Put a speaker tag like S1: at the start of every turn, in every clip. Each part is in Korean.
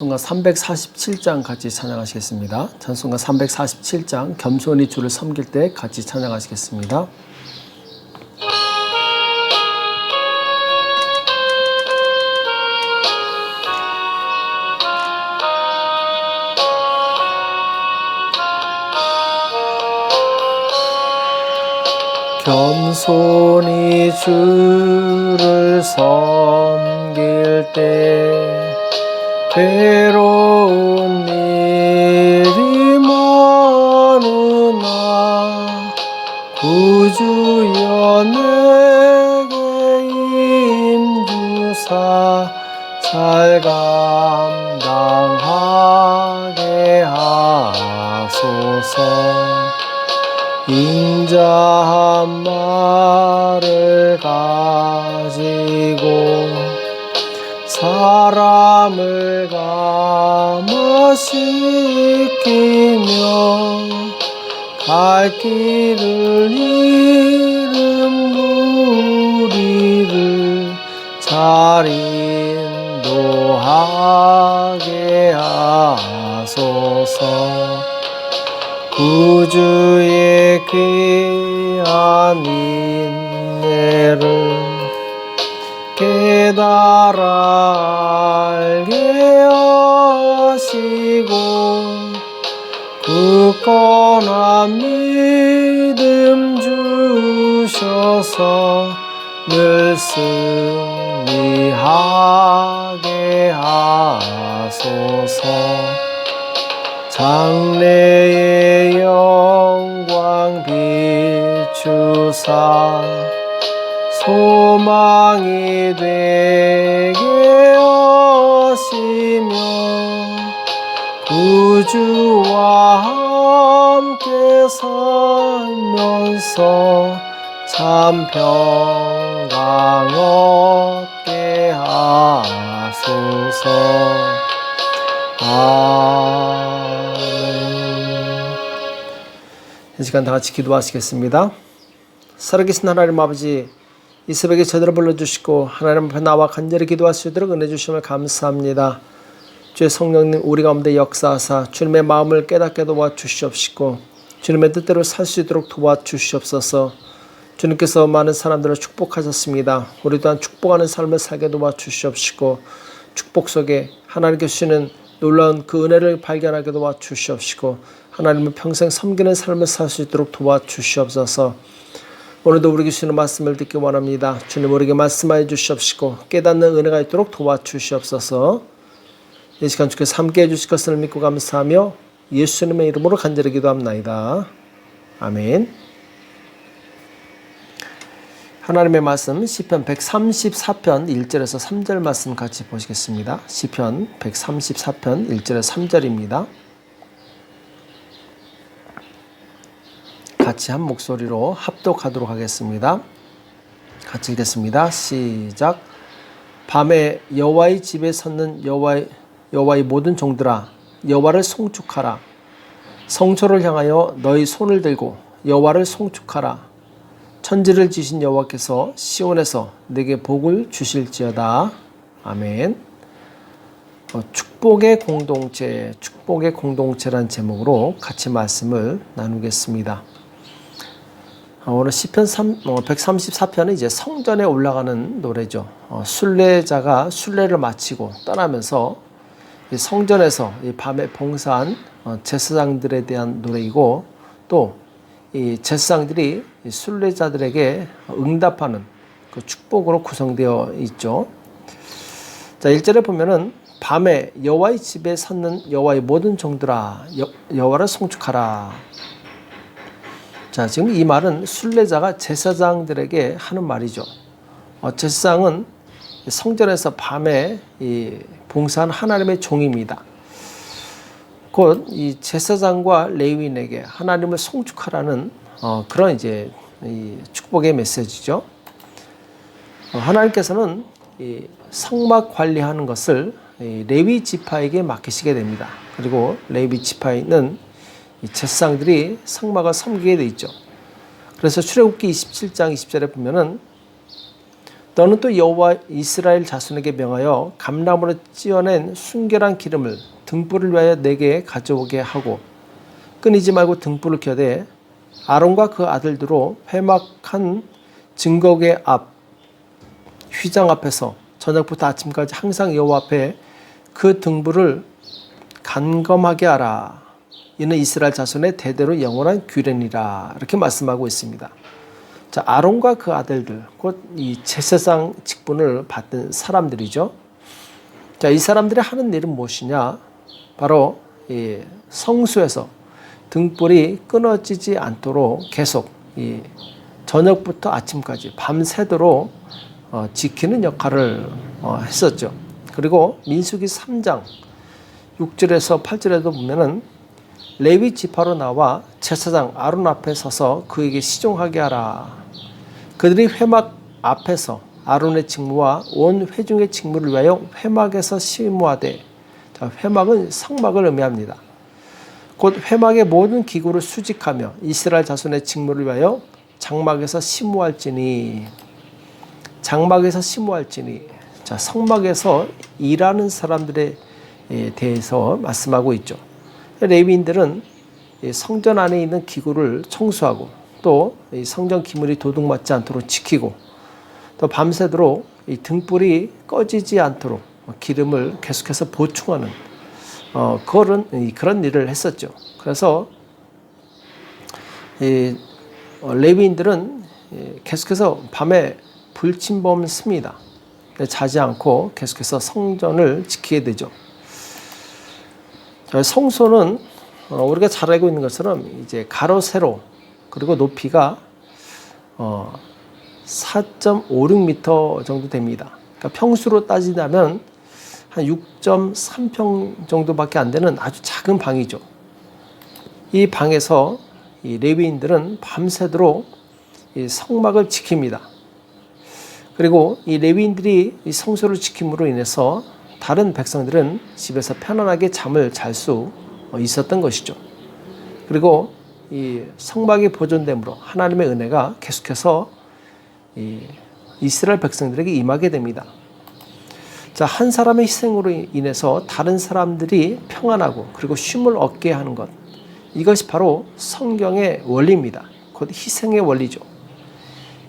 S1: 찬송가 347장 같이 찬양하시겠습니다. 찬송가 347장 겸손히 주를 섬길 때 같이 찬양하시겠습니다. 겸손히 주를 섬길 때 괴로운 일이 많으나 구주여 내게 임주사 잘 감당하게 하소서. 인자한 말을 가지고 사람을 감화시키며 갈 길을 잃은 무리를 잘 인도하게 하소서. 구주의 귀한 인내를 깨달아 알게 하시고 굳건한 믿음 주셔서 늘 승리하게 하소서. 장래의 영광 비추사 소망이 되게 하시며 구주와 함께 살면서 참 평강 얻게 하소서. 이 시간 다 같이 기도하시겠습니다. 살아계신 하나님 아버지, 이 새벽에 저들을 불러주시고 하나님 앞에 나와 간절히 기도할 수 있도록 은혜 주심을 감사합니다. 주의 성령님 우리 가운데 역사하사 주님의 마음을 깨닫게 도와주시옵시고 주님의 뜻대로 살 수 있도록 도와주시옵소서. 주님께서 많은 사람들을 축복하셨습니다. 우리 또한 축복하는 삶을 살게 도와주시옵시고 축복 속에 하나님께 주시는 놀라운 그 은혜를 발견하게 도와주시옵시고 하나님을 평생 섬기는 삶을 살 수 있도록 도와주시옵소서. 오늘도 우리에게 주시는 말씀을 듣기 원합니다. 주님 우리에게 말씀하여 주시옵시고 깨닫는 은혜가 있도록 도와주시옵소서. 이 시간 주께서 함께 해주실 것을 믿고 감사하며 예수님의 이름으로 간절히 기도합나이다. 아멘. 하나님의 말씀 시편 134편 1절에서 3절 말씀 같이 보시겠습니다. 시편 134편 1절에서 3절입니다. 같이 한 목소리로 합독하도록 하겠습니다. 같이 읽겠습니다. 시작. 밤에 여호와의 집에 섰는 여호와의 모든 종들아 여호와를 송축하라. 성소를 향하여 너희 손을 들고 여호와를 송축하라. 천지를 지신 여호와께서 시온에서 내게 복을 주실지어다. 아멘. 축복의 공동체란 제목으로 같이 말씀을 나누겠습니다. 오늘 시편 134편은 이제 성전에 올라가는 노래죠. 순례자가 순례를 마치고 떠나면서 성전에서 이 밤에 봉사한 제사장들에 대한 노래이고 또 이 제사장들이 순례자들에게 응답하는 그 축복으로 구성되어 있죠. 자, 1절에 보면은 밤에 여호와의 집에 섰는 여호와의 모든 종들아 여호와를 송축하라. 자, 지금 이 말은 순례자가 제사장들에게 하는 말이죠. 제사장은 성전에서 밤에 봉사한 하나님의 종입니다. 곧 이 제사장과 레위인에게 하나님을 송축하라는 그런 이제 이 축복의 메시지죠. 하나님께서는 이 성막 관리하는 것을 레위 지파에게 맡기시게 됩니다. 그리고 레위 지파에는 이 제사장들이 성막을 섬기게 돼 있죠. 그래서 출애굽기 27장 20절에 보면은 너는 또 여호와 이스라엘 자손에게 명하여 감람으로 찌어낸 순결한 기름을 등불을 위하여 내게 가져오게 하고 끊이지 말고 등불을 켜되 아론과 그 아들들로 회막한 증거궤 앞 휘장 앞에서 저녁부터 아침까지 항상 여호와 앞에 그 등불을 간검하게 하라. 이는 이스라엘 자손의 대대로 영원한 규례니라. 이렇게 말씀하고 있습니다. 자, 아론과 그 아들들, 곧 이 제사장 직분을 받던 사람들이죠. 자, 이 사람들이 하는 일은 무엇이냐? 바로 이 성소에서 등불이 끊어지지 않도록 계속 이 저녁부터 아침까지 밤새도록 지키는 역할을 했었죠. 그리고 민수기 3장 6절에서 8절에도 보면은 레위 지파로 나와 제사장 아론 앞에 서서 그에게 시종하게 하라. 그들이 회막 앞에서 아론의 직무와 온 회중의 직무를 위하여 회막에서 심무하되, 자, 회막은 성막을 의미합니다. 곧 회막의 모든 기구를 수직하며 이스라엘 자손의 직무를 위하여 장막에서 심무할지니. 장막에서 심무할지니. 자, 성막에서 일하는 사람들에 대해서 말씀하고 있죠. 레위인들은 성전 안에 있는 기구를 청소하고 또 성전 기물이 도둑맞지 않도록 지키고 또 밤새도록 이 등불이 꺼지지 않도록 기름을 계속해서 보충하는 그런 일을 했었죠. 그래서 레위인들은 계속해서 밤에 불침범을 씁니다. 자지 않고 계속해서 성전을 지키게 되죠. 성소는 우리가 잘 알고 있는 것처럼 이제 가로 세로 그리고 높이가 4.56m 정도 됩니다. 그러니까 평수로 따지자면 한 6.3평 정도밖에 안 되는 아주 작은 방이죠. 이 방에서 이 레위인들은 밤새도록 이 성막을 지킵니다. 그리고 이 레위인들이 이 성소를 지킴으로 인해서 다른 백성들은 집에서 편안하게 잠을 잘 수 있었던 것이죠. 그리고 이 성막이 보존됨으로 하나님의 은혜가 계속해서 이 이스라엘 백성들에게 임하게 됩니다. 자, 한 사람의 희생으로 인해서 다른 사람들이 평안하고 그리고 쉼을 얻게 하는 것, 이것이 바로 성경의 원리입니다. 곧 희생의 원리죠.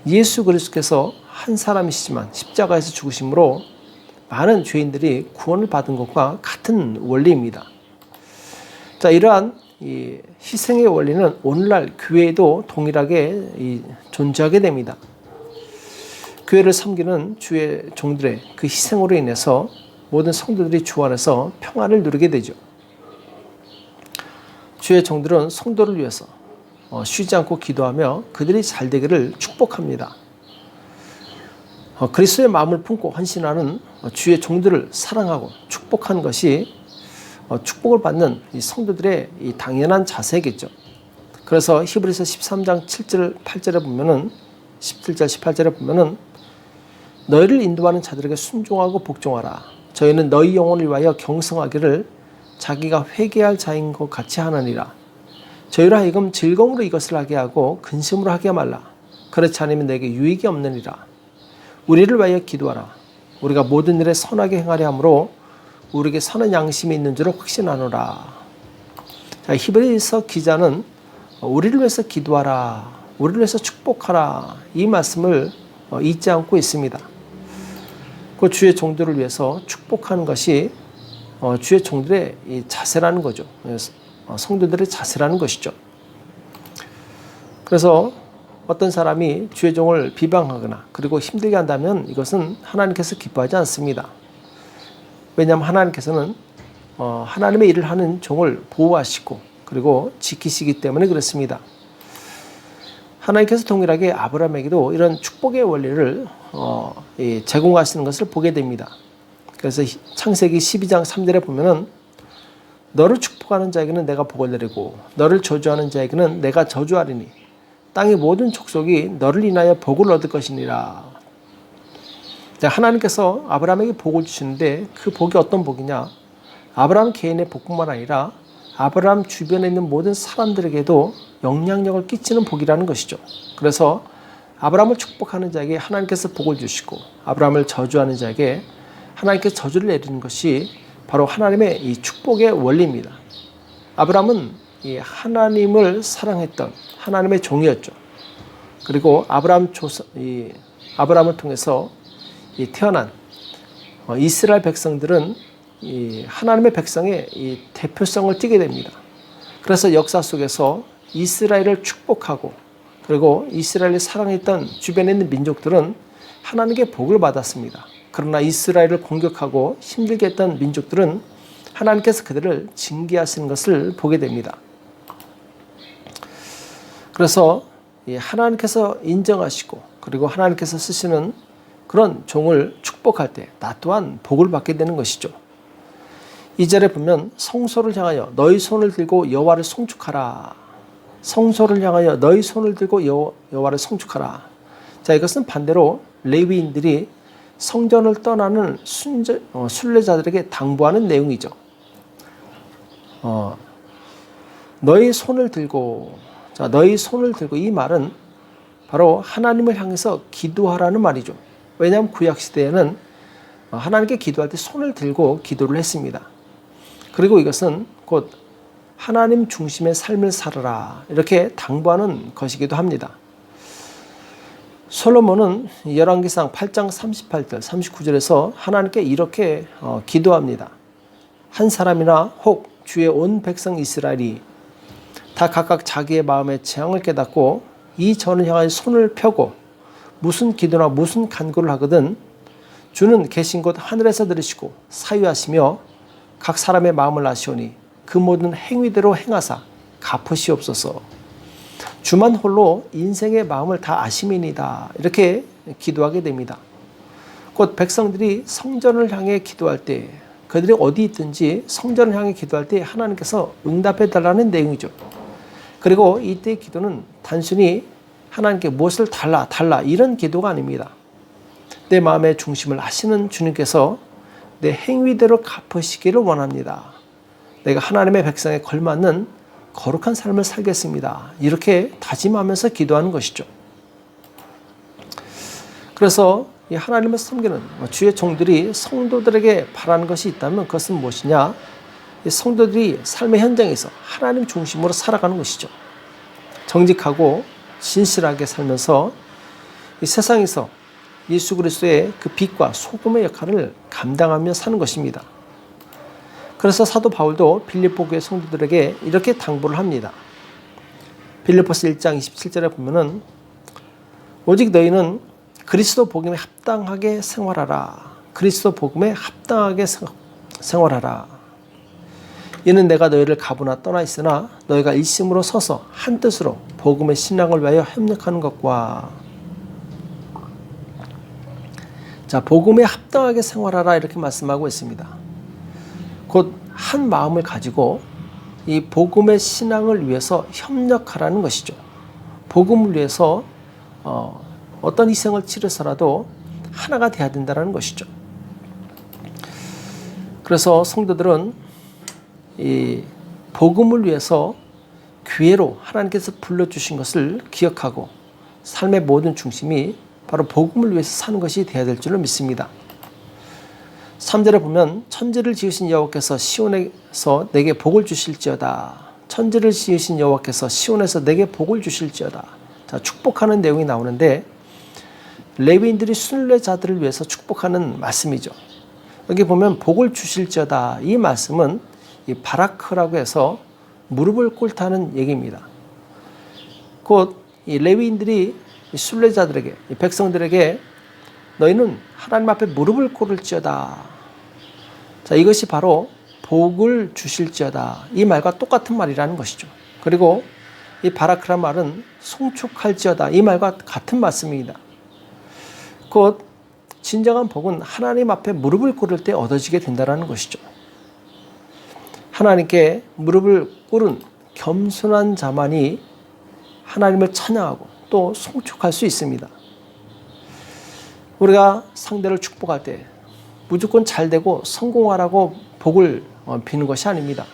S1: 예수 그리스도께서 한 사람이시지만 십자가에서 죽으심으로 많은 죄인들이 구원을 받은 것과 같은 원리입니다. 자, 이러한 이 희생의 원리는 오늘날 교회에도 동일하게 존재하게 됩니다. 교회를 섬기는 주의 종들의 그 희생으로 인해서 모든 성도들이 주 안에서 평안을 누리게 되죠. 주의 종들은 성도를 위해서 쉬지 않고 기도하며 그들이 잘 되기를 축복합니다. 그리스도의 마음을 품고 헌신하는 주의 종들을 사랑하고 축복하는 것이 축복을 받는 이 성도들의 이 당연한 자세겠죠. 그래서 히브리서 13장 7절 8절에 보면은 17절 18절에 보면은 너희를 인도하는 자들에게 순종하고 복종하라. 저희는 너희 영혼을 위하여 경성하기를 자기가 회개할 자인 것 같이 하느니라. 저희로 하여금 즐거움으로 이것을 하게 하고 근심으로 하게 말라. 그렇지 않으면 내게 유익이 없느니라. 우리를 위하여 기도하라. 우리가 모든 일에 선하게 행하려 함으로 우리에게 선한 양심이 있는 줄을 확신하노라. 자, 히브리서 기자는 우리를 위해서 기도하라, 우리를 위해서 축복하라, 이 말씀을 잊지 않고 있습니다. 그 주의 종들을 위해서 축복하는 것이 주의 종들의 이 자세라는 거죠. 성도들의 자세라는 것이죠. 그래서 어떤 사람이 주의 종을 비방하거나 그리고 힘들게 한다면 이것은 하나님께서 기뻐하지 않습니다. 왜냐하면 하나님께서는 하나님의 일을 하는 종을 보호하시고 그리고 지키시기 때문에 그렇습니다. 하나님께서 동일하게 아브라함에게도 이런 축복의 원리를 제공하시는 것을 보게 됩니다. 그래서 창세기 12장 3절에 보면은 너를 축복하는 자에게는 내가 복을 내리고 너를 저주하는 자에게는 내가 저주하리니 땅의 모든 족속이 너를 인하여 복을 얻을 것이니라. 하나님께서 아브라함에게 복을 주시는데 그 복이 어떤 복이냐? 아브라함 개인의 복뿐만 아니라 아브라함 주변에 있는 모든 사람들에게도 영향력을 끼치는 복이라는 것이죠. 그래서 아브라함을 축복하는 자에게 하나님께서 복을 주시고 아브라함을 저주하는 자에게 하나님께서 저주를 내리는 것이 바로 하나님의 이 축복의 원리입니다. 아브라함은 이 하나님을 사랑했던 하나님의 종이었죠. 그리고 아브라함을 통해서 태어난 이스라엘 백성들은 이 하나님의 백성의 이 대표성을 띠게 됩니다. 그래서 역사 속에서 이스라엘을 축복하고 그리고 이스라엘을 사랑했던 주변에 있는 민족들은 하나님께 복을 받았습니다. 그러나 이스라엘을 공격하고 힘들게 했던 민족들은 하나님께서 그들을 징계하시는 것을 보게 됩니다. 그래서 하나님께서 인정하시고 그리고 하나님께서 쓰시는 그런 종을 축복할 때 나 또한 복을 받게 되는 것이죠. 2절에 보면 성소를 향하여 너희 손을 들고 여호와를 송축하라. 성소를 향하여 너희 손을 들고 여호와를 송축하라. 자, 이것은 반대로 레위인들이 성전을 떠나는 순례자들에게 당부하는 내용이죠. 너희 손을 들고, 자, 너희 손을 들고 이 말은 바로 하나님을 향해서 기도하라는 말이죠. 왜냐하면 구약 시대에는 하나님께 기도할 때 손을 들고 기도를 했습니다. 그리고 이것은 곧 하나님 중심의 삶을 살아라 이렇게 당부하는 것이기도 합니다. 솔로몬은 열왕기상 8장 38절 39절에서 하나님께 이렇게 기도합니다. 한 사람이나 혹 주의 온 백성 이스라엘이 다 각각 자기의 마음의 재앙을 깨닫고 이 전을 향하여 손을 펴고 무슨 기도나 무슨 간구를 하거든 주는 계신 곳 하늘에서 들으시고 사유하시며 각 사람의 마음을 아시오니 그 모든 행위대로 행하사 갚으시옵소서. 주만 홀로 인생의 마음을 다 아심이니다. 이렇게 기도하게 됩니다. 곧 백성들이 성전을 향해 기도할 때 그들이 어디 있든지 성전을 향해 기도할 때 하나님께서 응답해 달라는 내용이죠. 그리고 이때의 기도는 단순히 하나님께 무엇을 달라 이런 기도가 아닙니다. 내 마음의 중심을 아시는 주님께서 내 행위대로 갚으시기를 원합니다. 내가 하나님의 백성에 걸맞는 거룩한 삶을 살겠습니다. 이렇게 다짐하면서 기도하는 것이죠. 그래서 이 하나님을 섬기는 주의 종들이 성도들에게 바라는 것이 있다면 그것은 무엇이냐? 이 성도들이 삶의 현장에서 하나님 중심으로 살아가는 것이죠. 정직하고 진실하게 살면서 이 세상에서 예수 그리스도의 그 빛과 소금의 역할을 감당하며 사는 것입니다. 그래서 사도 바울도 빌립보 교회 성도들에게 이렇게 당부를 합니다. 빌립보서 1장 27절에 보면은 오직 너희는 그리스도 복음에 합당하게 생활하라. 그리스도 복음에 합당하게 생활하라. 이는 내가 너희를 가부나 떠나 있으나 너희가 일심으로 서서 한 뜻으로 복음의 신앙을 위하여 협력하는 것과 자, 복음에 합당하게 생활하라 이렇게 말씀하고 있습니다. 곧 한 마음을 가지고 이 복음의 신앙을 위해서 협력하라는 것이죠. 복음을 위해서 어떤 희생을 치르서라도 하나가 돼야 된다는 것이죠. 그래서 성도들은 이 복음을 위해서 기회로 하나님께서 불러주신 것을 기억하고 삶의 모든 중심이 바로 복음을 위해서 사는 것이 되어야 될 줄로 믿습니다. 3절에 보면 천지를 지으신 여호와께서 시온에서 내게 복을 주실지어다. 천지를 지으신 여호와께서 시온에서 내게 복을 주실지어다. 자, 축복하는 내용이 나오는데 레위인들이 순례자들을 위해서 축복하는 말씀이죠. 여기 보면 복을 주실지어다. 이 말씀은 이 바라크라고 해서 무릎을 꿇다는 얘기입니다. 곧 이 레위인들이 순례자들에게 이 백성들에게 너희는 하나님 앞에 무릎을 꿇을지어다. 자, 이것이 바로 복을 주실지어다. 이 말과 똑같은 말이라는 것이죠. 그리고 이 바라크란 말은 송축할지어다. 이 말과 같은 말씀입니다. 곧 진정한 복은 하나님 앞에 무릎을 꿇을 때 얻어지게 된다는 것이죠. 하나님께 무릎을 꿇은 겸손한 자만이 하나님을 찬양하고 또 송축할 수 있습니다. 우리가 상대를 축복할 때 무조건 잘 되고 성공하라고 복을 비는 것이 아닙니다.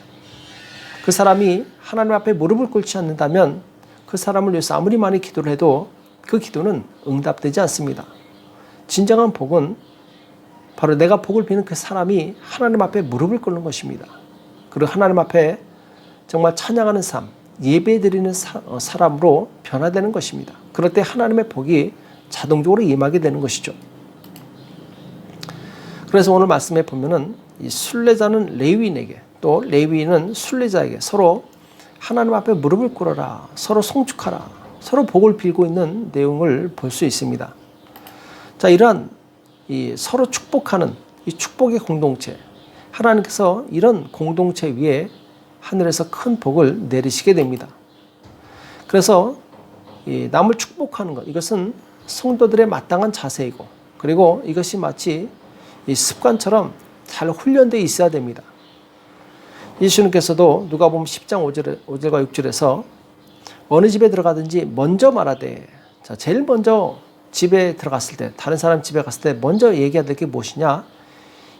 S1: 그 사람이 하나님 앞에 무릎을 꿇지 않는다면 그 사람을 위해서 아무리 많이 기도를 해도 그 기도는 응답되지 않습니다. 진정한 복은 바로 내가 복을 비는 그 사람이 하나님 앞에 무릎을 꿇는 것입니다. 그리고 하나님 앞에 정말 찬양하는 삶, 예배드리는 사람으로 변화되는 것입니다. 그럴 때 하나님의 복이 자동적으로 임하게 되는 것이죠. 그래서 오늘 말씀에 보면은 이 순례자는 레위인에게 또 레위인은 순례자에게 서로 하나님 앞에 무릎을 꿇어라, 서로 송축하라, 서로 복을 빌고 있는 내용을 볼 수 있습니다. 자, 이러한 이 서로 축복하는 이 축복의 공동체, 하나님께서 이런 공동체 위에 하늘에서 큰 복을 내리시게 됩니다. 그래서 이 남을 축복하는 것, 이것은 성도들의 마땅한 자세이고, 그리고 이것이 마치 이 습관처럼 잘 훈련되어 있어야 됩니다. 예수님께서도 누가복음 10장 5절과 6절에서 어느 집에 들어가든지 먼저 말하되, 자, 제일 먼저 집에 들어갔을 때, 다른 사람 집에 갔을 때 먼저 얘기해야 될 게 무엇이냐?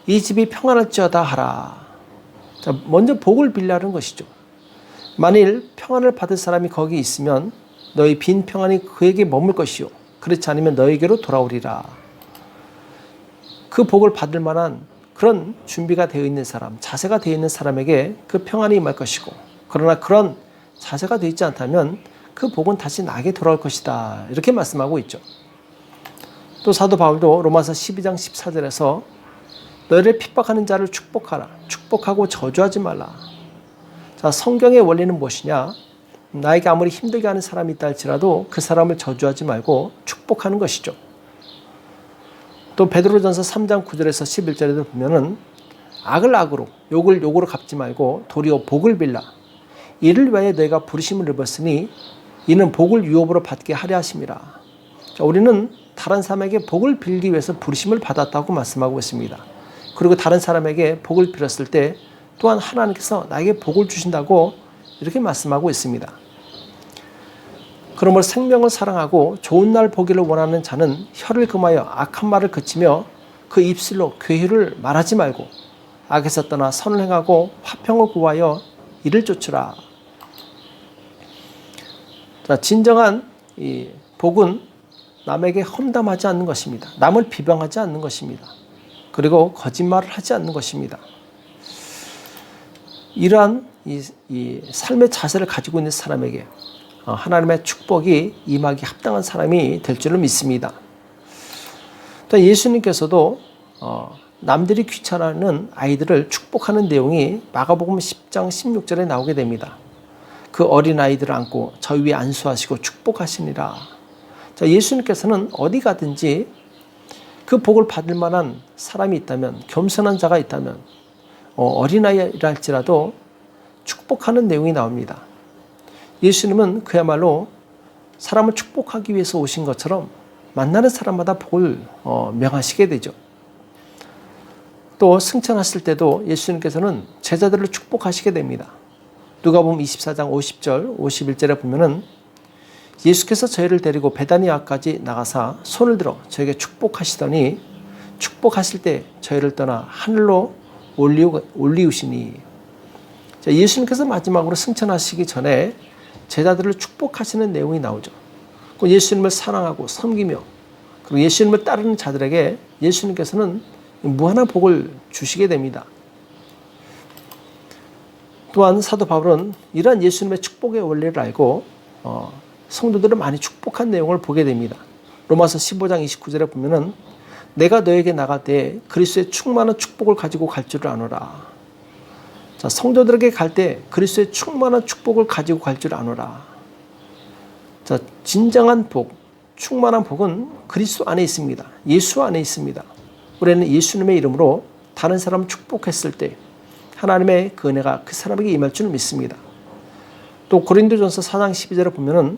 S1: 이 집이 평안할지어다 하라. 자, 먼저 복을 빌라는 것이죠. 만일 평안을 받을 사람이 거기 있으면 너희 빈 평안이 그에게 머물 것이요, 그렇지 않으면 너에게로 돌아오리라. 그 복을 받을 만한 그런 준비가 되어 있는 사람, 자세가 되어 있는 사람에게 그 평안이 임할 것이고, 그러나 그런 자세가 되어 있지 않다면 그 복은 다시 나에게 돌아올 것이다, 이렇게 말씀하고 있죠. 또 사도 바울도 로마서 12장 14절에서 너희를 핍박하는 자를 축복하라, 축복하고 저주하지 말라. 자, 성경의 원리는 무엇이냐? 나에게 아무리 힘들게 하는 사람이 있다 할지라도 그 사람을 저주하지 말고 축복하는 것이죠. 또 베드로전서 3장 9절에서 11절에도 보면은 악을 악으로, 욕을 욕으로 갚지 말고 도리어 복을 빌라. 이를 위하여 너희가 부르심을 입었으니 이는 복을 유업으로 받게 하려 하심이라. 자, 우리는 다른 사람에게 복을 빌기 위해서 부르심을 받았다고 말씀하고 있습니다. 그리고 다른 사람에게 복을 빌었을 때 또한 하나님께서 나에게 복을 주신다고 이렇게 말씀하고 있습니다. 그러므로 생명을 사랑하고 좋은 날 보기를 원하는 자는 혀를 금하여 악한 말을 그치며 그 입술로 괴휼을 말하지 말고 악에서 떠나 선을 행하고 화평을 구하여 이를 쫓으라. 자, 진정한 이 복은 남에게 험담하지 않는 것입니다. 남을 비방하지 않는 것입니다. 그리고 거짓말을 하지 않는 것입니다. 이러한 이 삶의 자세를 가지고 있는 사람에게 하나님의 축복이 임하기 합당한 사람이 될 줄을 믿습니다. 또 예수님께서도 남들이 귀찮아하는 아이들을 축복하는 내용이 마가복음 10장 16절에 나오게 됩니다. 그 어린 아이들을 안고 저 위에 안수하시고 축복하시니라. 자, 예수님께서는 어디 가든지 그 복을 받을 만한 사람이 있다면, 겸손한 자가 있다면 어린아이라 할지라도 축복하는 내용이 나옵니다. 예수님은 그야말로 사람을 축복하기 위해서 오신 것처럼 만나는 사람마다 복을 명하시게 되죠. 또 승천하실 때도 예수님께서는 제자들을 축복하시게 됩니다. 누가복음 24장 50절 51절에 보면은 예수께서 저희를 데리고 베다니아까지 나가사 손을 들어 저에게 축복하시더니 축복하실 때 저희를 떠나 하늘로 올리우시니. 자, 예수님께서 마지막으로 승천하시기 전에 제자들을 축복하시는 내용이 나오죠. 예수님을 사랑하고 섬기며 그리고 예수님을 따르는 자들에게 예수님께서는 무한한 복을 주시게 됩니다. 또한 사도 바울은 이러한 예수님의 축복의 원리를 알고 성도들을 많이 축복한 내용을 보게 됩니다. 로마서 15장 29절에 보면은 내가 너에게 나갈 때 그리스도의 충만한 축복을 가지고 갈 줄을 아노라. 자, 성도들에게 갈 때 그리스도의 충만한 축복을 가지고 갈 줄 아노라. 자, 진정한 복, 충만한 복은 그리스도 안에 있습니다. 예수 안에 있습니다. 우리는 예수님의 이름으로 다른 사람을 축복했을 때 하나님의 그 은혜가 그 사람에게 임할 줄 믿습니다. 또 고린도전서 4장 12절에 보면은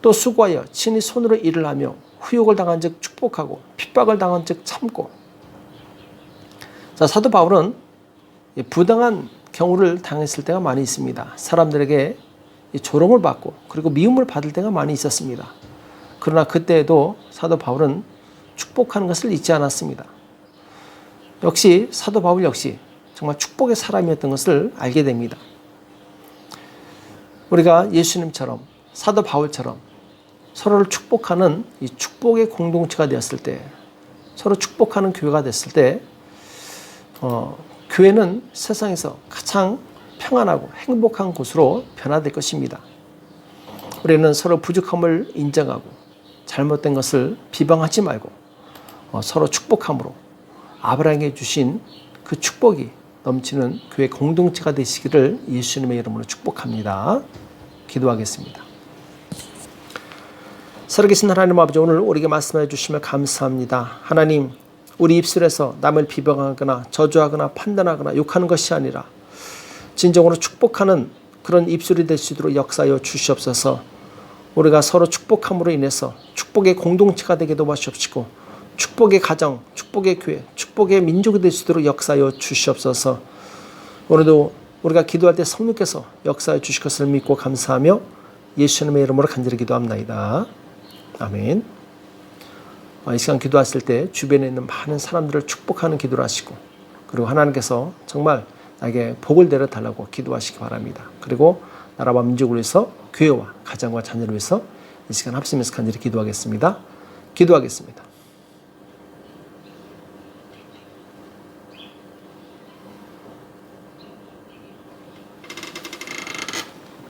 S1: 또 수고하여 친히 손으로 일을 하며 후욕을 당한 즉 축복하고 핍박을 당한 즉 참고. 자, 사도 바울은 부당한 경우를 당했을 때가 많이 있습니다. 사람들에게 조롱을 받고 그리고 미움을 받을 때가 많이 있었습니다. 그러나 그때에도 사도 바울은 축복하는 것을 잊지 않았습니다. 역시 사도 바울 역시 정말 축복의 사람이었던 것을 알게 됩니다. 우리가 예수님처럼 사도 바울처럼 서로를 축복하는 이 축복의 공동체가 되었을 때, 서로 축복하는 교회가 됐을 때 교회는 세상에서 가장 평안하고 행복한 곳으로 변화될 것입니다. 우리는 서로 부족함을 인정하고 잘못된 것을 비방하지 말고 서로 축복함으로 아브라함에게 주신 그 축복이 넘치는 교회 공동체가 되시기를 예수님의 이름으로 축복합니다. 기도하겠습니다. 살아계신 하나님 아버지, 오늘 우리에게 말씀해 주시며 감사합니다. 하나님, 우리 입술에서 남을 비방하거나 저주하거나 판단하거나 욕하는 것이 아니라 진정으로 축복하는 그런 입술이 될 수 있도록 역사하여 주시옵소서. 우리가 서로 축복함으로 인해서 축복의 공동체가 되게 도와주시옵시고 축복의 가정, 축복의 교회, 축복의 민족이 될 수 있도록 역사하여 주시옵소서. 오늘도 우리가 기도할 때 성령께서 역사해 주실 것을 믿고 감사하며 예수님의 이름으로 간절히 기도합나이다. 아멘. 이 시간 기도하실 때 주변에 있는 많은 사람들을 축복하는 기도를 하시고, 그리고 하나님께서 정말 나에게 복을 내려달라고 기도하시기 바랍니다. 그리고 나라와 민족을 위해서, 교회와 가정과 자녀를 위해서 이 시간 합심해서 간절히 기도하겠습니다. 기도하겠습니다.